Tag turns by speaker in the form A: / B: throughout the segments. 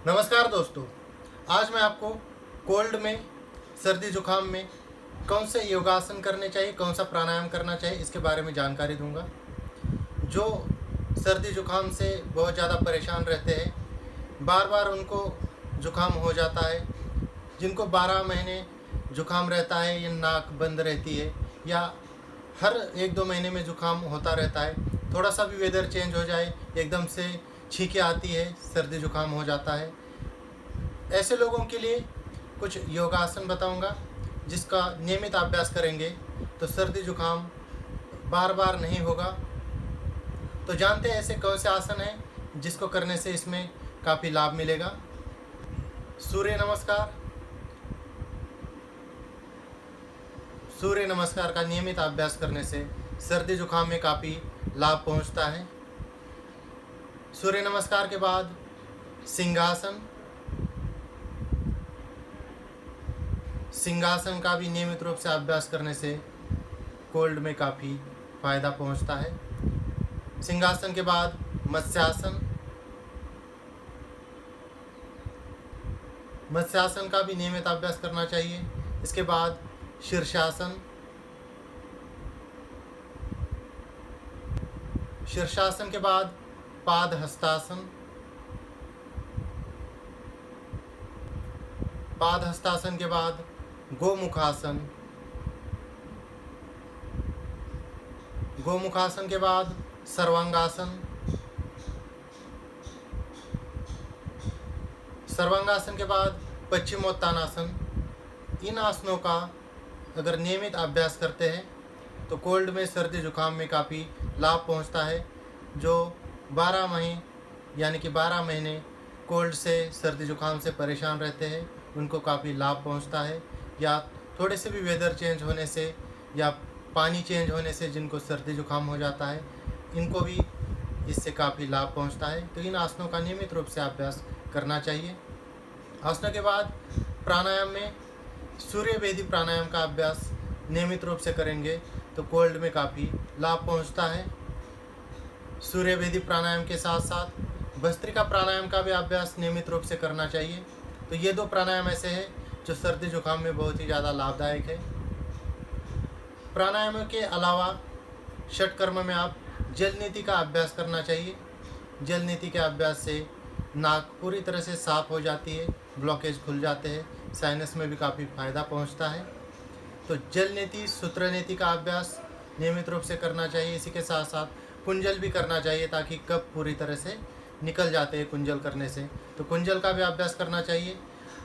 A: नमस्कार दोस्तों, आज मैं आपको कोल्ड में, सर्दी जुकाम में कौन से योगासन करने चाहिए, कौन सा प्राणायाम करना चाहिए, इसके बारे में जानकारी दूंगा। जो सर्दी जुकाम से बहुत ज़्यादा परेशान रहते हैं, बार बार उनको जुकाम हो जाता है, जिनको 12 महीने जुकाम रहता है या नाक बंद रहती है या हर 1-2 महीने में जुकाम होता रहता है, थोड़ा सा भी वेदर चेंज हो जाए एकदम से छींकें आती है, सर्दी जुकाम हो जाता है। ऐसे लोगों के लिए कुछ योगासन बताऊंगा, जिसका नियमित अभ्यास करेंगे तो सर्दी जुकाम बार बार नहीं होगा। तो जानते हैं ऐसे कौन से आसन हैं जिसको करने से इसमें काफ़ी लाभ मिलेगा। सूर्य नमस्कार। सूर्य नमस्कार का नियमित अभ्यास करने से सर्दी जुकाम में काफ़ी लाभ पहुंचता है। सूर्य नमस्कार के बाद सिंहासन। सिंहासन का भी नियमित रूप से अभ्यास करने से कोल्ड में काफ़ी फायदा पहुंचता है। सिंहासन के बाद मत्स्यासन। मत्स्यासन का भी नियमित अभ्यास करना चाहिए। इसके बाद शीर्षासन। शीर्षासन के बाद पाद हस्तासन। पाद हस्तासन के बाद गोमुखासन। गोमुखासन के बाद सर्वांगासन। सर्वांगासन के बाद पश्चिमोत्तानासन। इन आसनों का अगर नियमित अभ्यास करते हैं तो कोल्ड में, सर्दी जुकाम में काफ़ी लाभ पहुंचता है। जो 12 महीने यानी कि 12 महीने कोल्ड से, सर्दी जुकाम से परेशान रहते हैं, उनको काफ़ी लाभ पहुंचता है। या थोड़े से भी वेदर चेंज होने से या पानी चेंज होने से जिनको सर्दी जुकाम हो जाता है, इनको भी इससे काफ़ी लाभ पहुंचता है। तो इन आसनों का नियमित रूप से अभ्यास करना चाहिए। आसनों के बाद प्राणायाम में सूर्य वेदी प्राणायाम का अभ्यास नियमित रूप से करेंगे तो कोल्ड में काफ़ी लाभ पहुंचता है। सूर्य वेदी प्राणायाम के साथ साथ भस्त्रिका प्राणायाम का भी अभ्यास नियमित रूप से करना चाहिए। तो ये 2 प्राणायाम ऐसे हैं जो सर्दी जुकाम में बहुत ही ज़्यादा लाभदायक है। प्राणायामों के अलावा षटकर्म में आप जल नीति का अभ्यास करना चाहिए। जल नीति के अभ्यास से नाक पूरी तरह से साफ हो जाती है, ब्लॉकेज खुल जाते हैं, साइनस में भी काफ़ी फायदा पहुंचता है। तो जल नीति, सूत्र नीति का अभ्यास नियमित रूप से करना चाहिए। इसी के साथ साथ कुंजल भी करना चाहिए ताकि कफ पूरी तरह से निकल जाते हैं कुंजल करने से। तो कुंजल का भी अभ्यास करना चाहिए।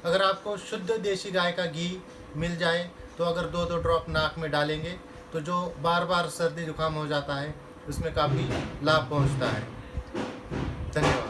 A: अगर आपको शुद्ध देसी गाय का घी मिल जाए तो अगर 2-2 ड्रॉप नाक में डालेंगे तो जो बार बार सर्दी जुकाम हो जाता है उसमें काफ़ी लाभ पहुंचता है। धन्यवाद।